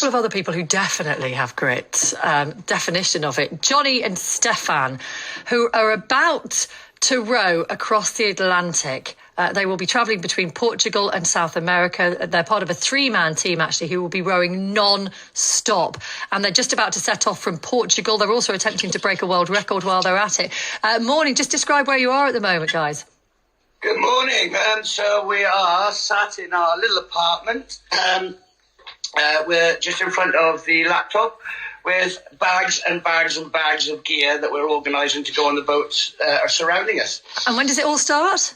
Of other people who definitely have grit, definition of it. Johnnie and Stefan, who are about to row across the Atlantic. They will be travelling between Portugal and South America. They're part of a 3-man team, actually, who will be rowing non-stop. And they're just about to set off from Portugal. They're also attempting to break a world record while they're at it. Morning, just describe where you are at the moment, guys. Good morning. So we are sat in our little apartment. We're just in front of the laptop with bags and bags and bags of gear that we're organising to go on the boats are surrounding us. And when does it all start?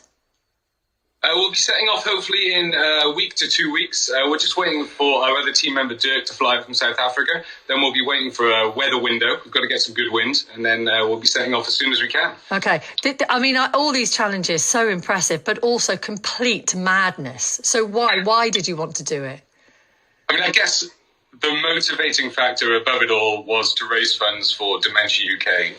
We'll be setting off hopefully in a week to 2 weeks. We're just waiting for our other team member Dirk to fly from South Africa. Then we'll be waiting for a weather window. We've got to get some good wind, and then we'll be setting off as soon as we can. Okay. I mean, all these challenges, so impressive, but also complete madness. So why did you want to do it? I mean, I guess the motivating factor above it all was to raise funds for Dementia UK.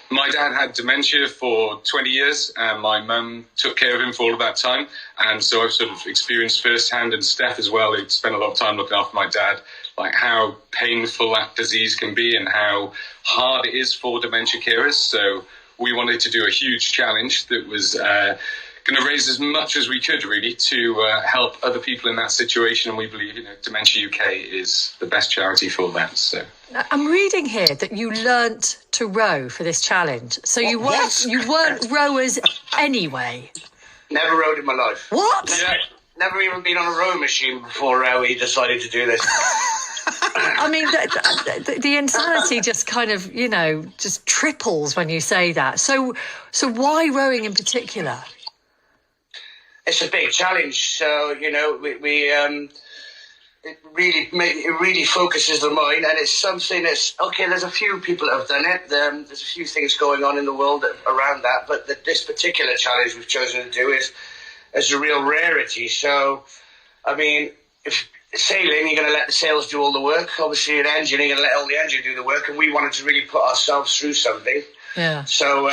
My dad had dementia for 20 years, and my mum took care of him for all of that time. And so I've sort of experienced firsthand, and Steph as well, who spent a lot of time looking after my dad, like how painful that disease can be and how hard it is for dementia carers. So we wanted to do a huge challenge that was going to raise as much as we could, really, to help other people in that situation. And we believe, Dementia UK is the best charity for that. So I'm reading here that you learnt to row for this challenge. So you weren't rowers anyway. Never rowed in my life. What? Never even been on a rowing machine before we decided to do this. I mean, the insanity just kind of, just triples when you say that. So why rowing in particular? It's a big challenge, so it really focuses the mind, and it's something that's okay. There's a few people that have done it. There's a few things going on in the world around that, but this particular challenge we've chosen to do is a real rarity. So, I mean, if sailing, you're going to let the sails do all the work. Obviously, an engine, you're going to let all the engine do the work, and we wanted to really put ourselves through something. Yeah. So.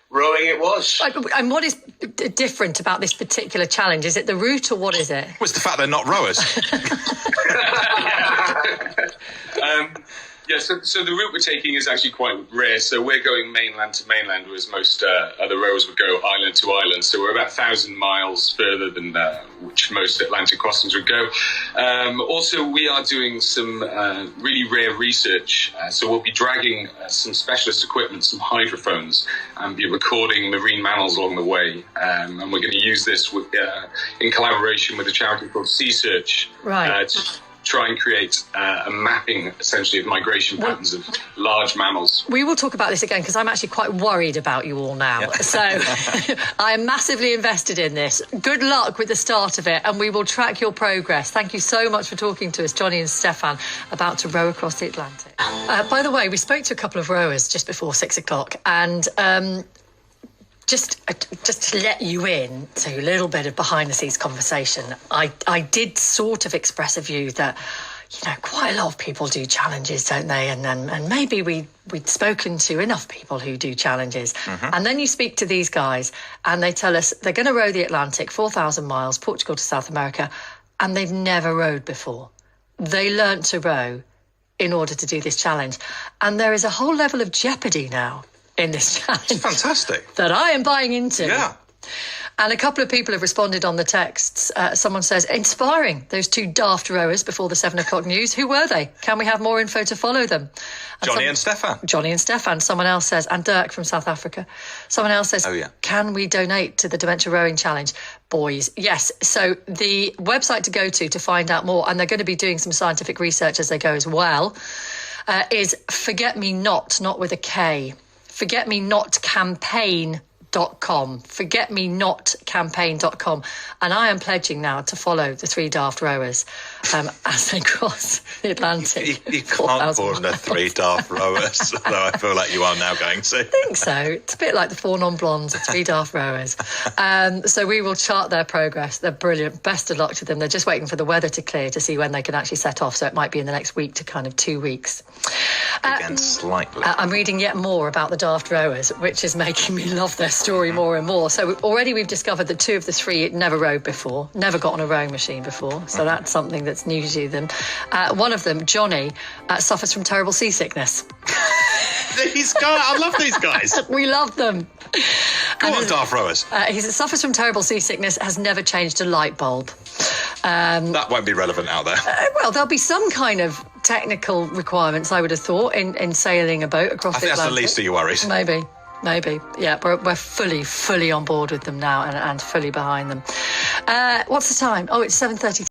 Rowing it was. And what is different about this particular challenge? Is it the route or what is it? Well, it's the fact they're not rowers. So the route we're taking is actually quite rare. So we're going mainland to mainland, whereas most other rowers would go island to island. So we're about 1,000 miles further than which most Atlantic crossings would go. Also, we are doing some really rare research. So we'll be dragging some specialist equipment, some hydrophones, and be recording marine mammals along the way. And we're going to use this in collaboration with a charity called Sea Search. Right. To try and create a mapping, essentially, of migration patterns of large mammals. We will talk about this again, because I'm actually quite worried about you all now. Yeah. So I am massively invested in this. Good luck with the start of it, and we will track your progress. Thank you so much for talking to us, Johnnie and Stefan, about to row across the Atlantic. By the way, we spoke to a couple of rowers just before 6 o'clock, and just to let you in to a little bit of behind-the-scenes conversation, I did sort of express a view that, quite a lot of people do challenges, don't they? And maybe we'd spoken to enough people who do challenges. Mm-hmm. And then you speak to these guys, and they tell us they're going to row the Atlantic, 4,000 miles, Portugal to South America, and they've never rowed before. They learnt to row in order to do this challenge. And there is a whole level of jeopardy now in this challenge. It's fantastic. That I am buying into. Yeah. And a couple of people have responded on the texts. Someone says, inspiring, those two daft rowers before the 7 o'clock news. Who were they? Can we have more info to follow them? And Johnnie and Stefan. Johnnie and Stefan. Someone else says, and Dirk from South Africa. Someone else says, can we donate to the Dementia Rowing Challenge? Boys, yes. So the website to go to find out more, and they're going to be doing some scientific research as they go as well, is Forget Me Not with a K. forgetmenotcampaign.com. forgetmenotcampaign.com. And I am pledging now to follow the three daft rowers as they cross the Atlantic. You can't call them the three daft rowers, although I feel like you are now going to. I think so. It's a bit like the four non-blondes, the three daft rowers. So we will chart their progress. They're brilliant. Best of luck to them. They're just waiting for the weather to clear to see when they can actually set off. So it might be in the next week to kind of 2 weeks. Again, slightly. I'm reading yet more about the daft rowers, which is making me love this. story more and more. So already we've discovered that 2 of the 3 never rowed before, never got on a rowing machine before. So that's something that's new to them. One of them, Johnny, suffers from terrible seasickness. These guys, I love these guys. We love them. Go on, daft rowers. He suffers from terrible seasickness, has never changed a light bulb. That won't be relevant out there. Well, there'll be some kind of technical requirements, I would have thought, in sailing a boat across the Atlantic. That's the least of your worries. Maybe. Yeah, we're fully on board with them now and fully behind them. What's the time? Oh, it's 7:30.